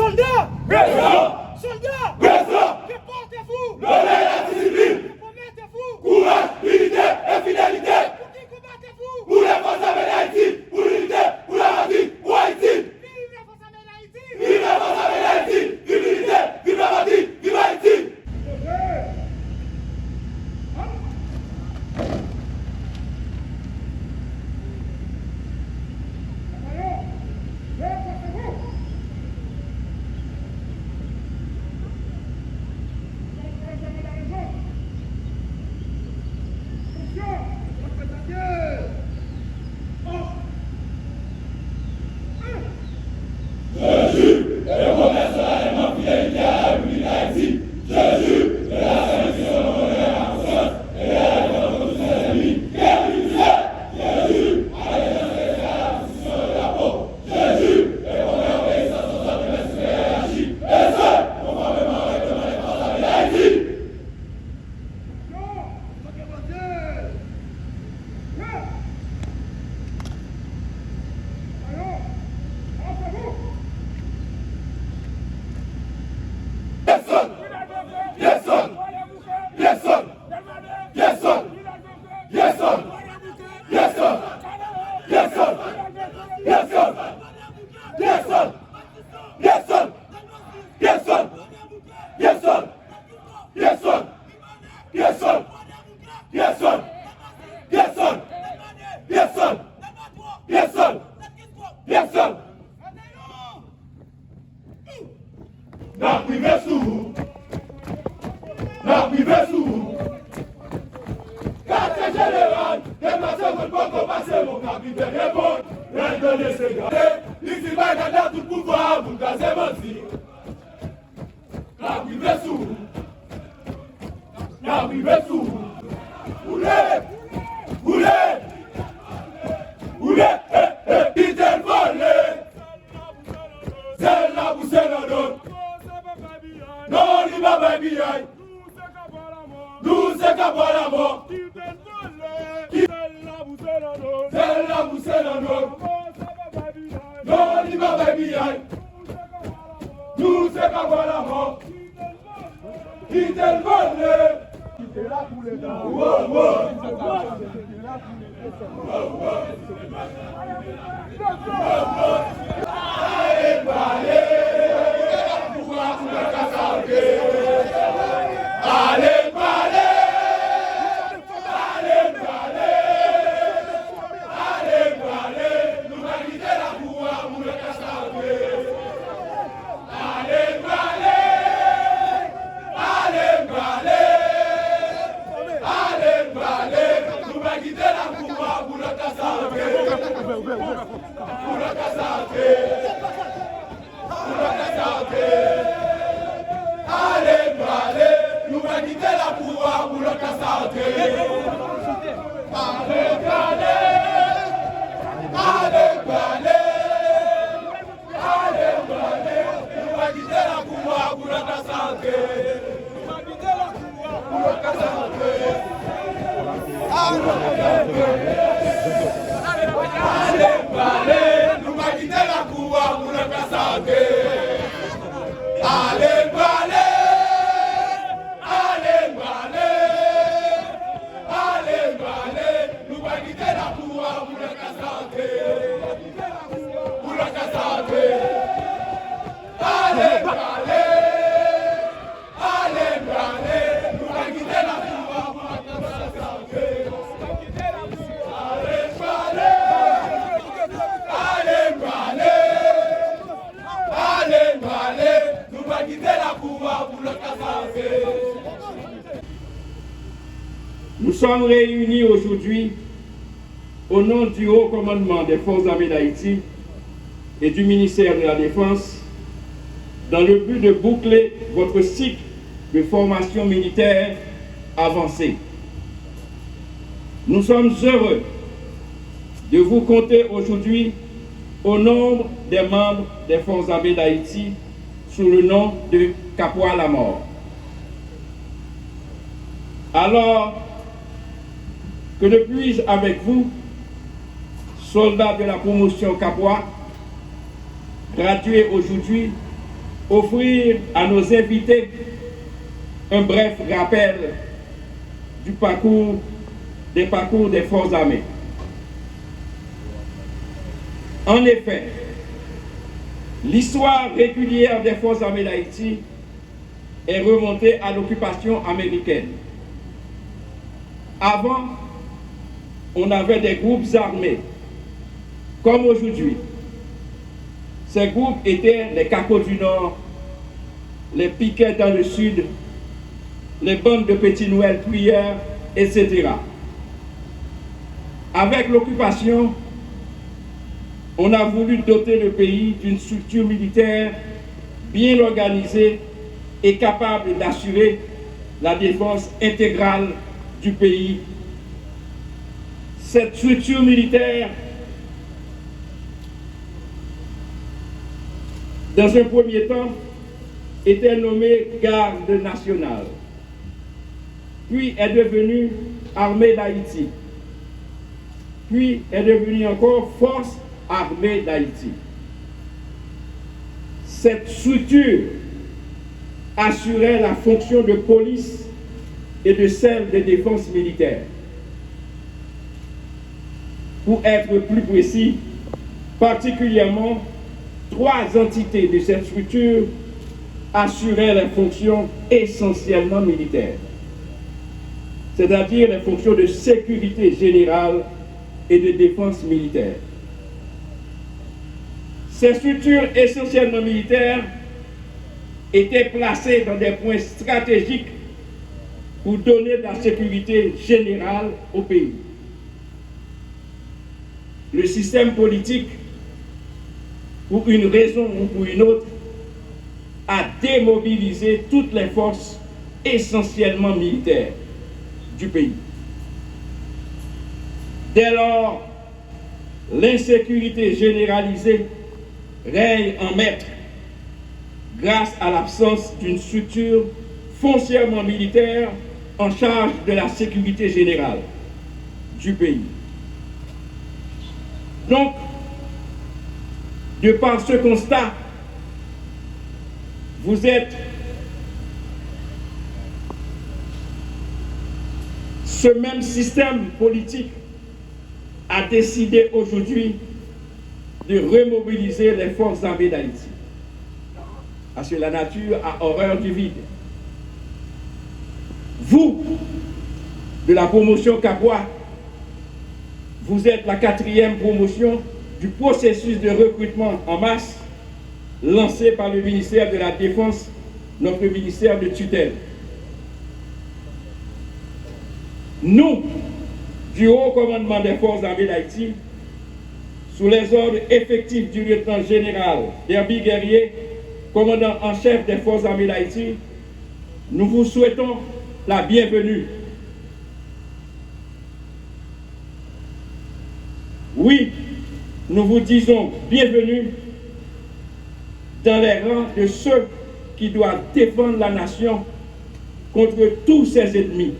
Soldats! Présents! Soldats! Présents! Que portez-vous? L'honneur et la discipline! Que promettez-vous? Courage, unité et fidélité! Pour qui combattez-vous? Pour les forces armées d'Haïti! Pour l'unité! Pour la patrie! Pour Haïti! Vive les forces armées d'Haïti! Vive les forces armées d'Haïti! Vive l'unité! Vive la patrie! Vive Haïti! Nous sommes réunis aujourd'hui au nom du Haut Commandement des Forces armées d'Haïti et du ministère de la Défense dans le but de boucler votre cycle de formation militaire avancée. Nous sommes heureux de vous compter aujourd'hui au nombre des membres des Forces armées d'Haïti sous le nom de Capois la mort. Alors que je puisse avec vous, soldats de la promotion Capois, gradués aujourd'hui offrir à nos invités un bref rappel des parcours des forces armées. En effet, l'histoire régulière des forces armées d'Haïti est remontée à l'occupation américaine. Avant, on avait des groupes armés, comme aujourd'hui. Ces groupes étaient les Cacos du Nord, les Piquets dans le Sud, les bandes de Petit Noël, Prière, etc. Avec l'occupation, on a voulu doter le pays d'une structure militaire bien organisée et capable d'assurer la défense intégrale du pays. Cette structure militaire, dans un premier temps, était nommée Garde nationale, puis est devenue Armée d'Haïti, puis est devenue encore Force armée d'Haïti. Cette structure assurait la fonction de police et de celle de défense militaire. Pour être plus précis, particulièrement, 3 entités de cette structure assuraient les fonctions essentiellement militaires, c'est-à-dire les fonctions de sécurité générale et de défense militaire. Ces structures essentiellement militaires étaient placées dans des points stratégiques pour donner de la sécurité générale au pays. Le système politique, pour une raison ou pour une autre, a démobilisé toutes les forces essentiellement militaires du pays. Dès lors, l'insécurité généralisée règne en maître grâce à l'absence d'une structure foncièrement militaire en charge de la sécurité générale du pays. Donc, de par ce constat, ce même système politique a décidé aujourd'hui de remobiliser les forces armées d'Haïti. Parce que la nature a horreur du vide. Vous, de la promotion Capois, vous êtes la 4e promotion du processus de recrutement en masse lancé par le ministère de la Défense, notre ministère de tutelle. Nous, du haut commandement des forces armées d'Haïti, sous les ordres effectifs du lieutenant général Derby Guerrier, commandant en chef des forces armées d'Haïti, nous vous souhaitons la bienvenue. Oui, nous vous disons bienvenue dans les rangs de ceux qui doivent défendre la nation contre tous ses ennemis,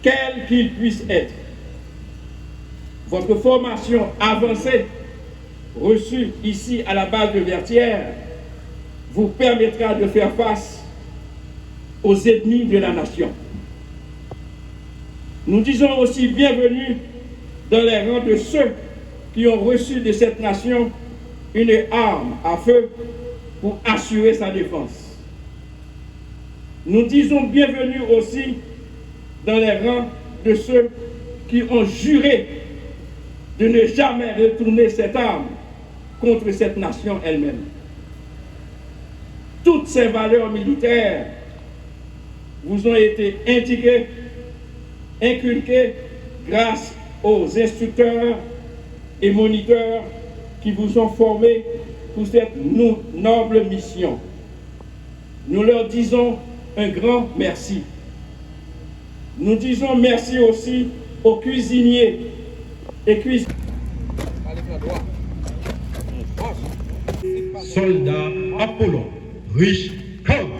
quels qu'ils puissent être. Votre formation avancée, reçue ici à la base de Vertières, vous permettra de faire face aux ennemis de la nation. Nous disons aussi bienvenue dans les rangs de ceux qui ont reçu de cette nation une arme à feu pour assurer sa défense. Nous disons bienvenue aussi dans les rangs de ceux qui ont juré de ne jamais retourner cette arme contre cette nation elle-même. Toutes ces valeurs militaires vous ont été inculquées grâce aux instructeurs et moniteurs qui vous ont formés pour cette noble mission. Nous leur disons un grand merci. Nous disons merci aussi aux cuisiniers et cuisinières. Soldat Apollon, riche comme.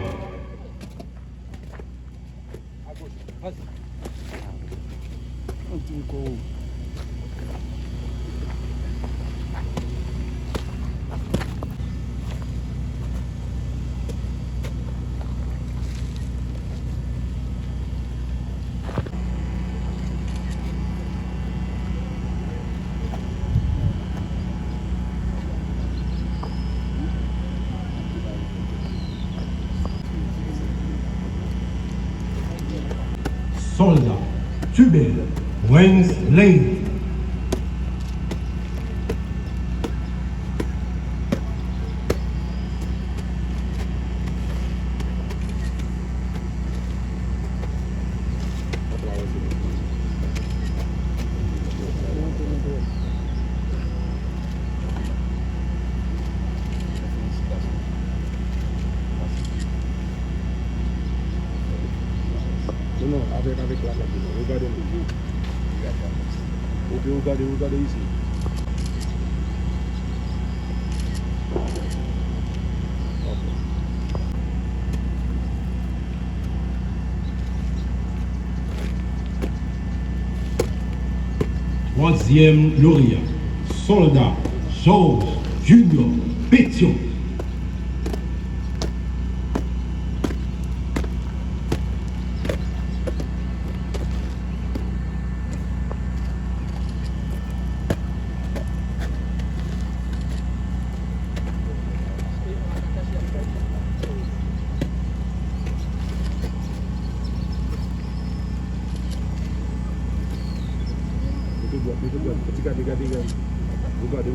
soldats, Tubel, Wens, Lane. Non, avec la regardez. Regardez ici. Troisième lauréat, soldat Georges Junior Pétion.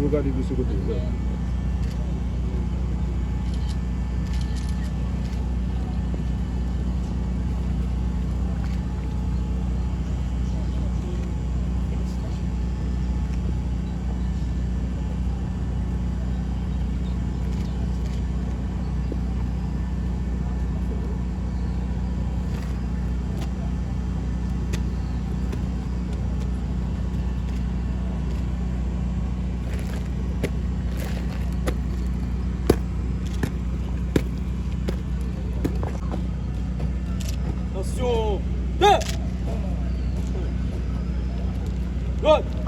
Regardez de ce côté. Attention, 2 Good.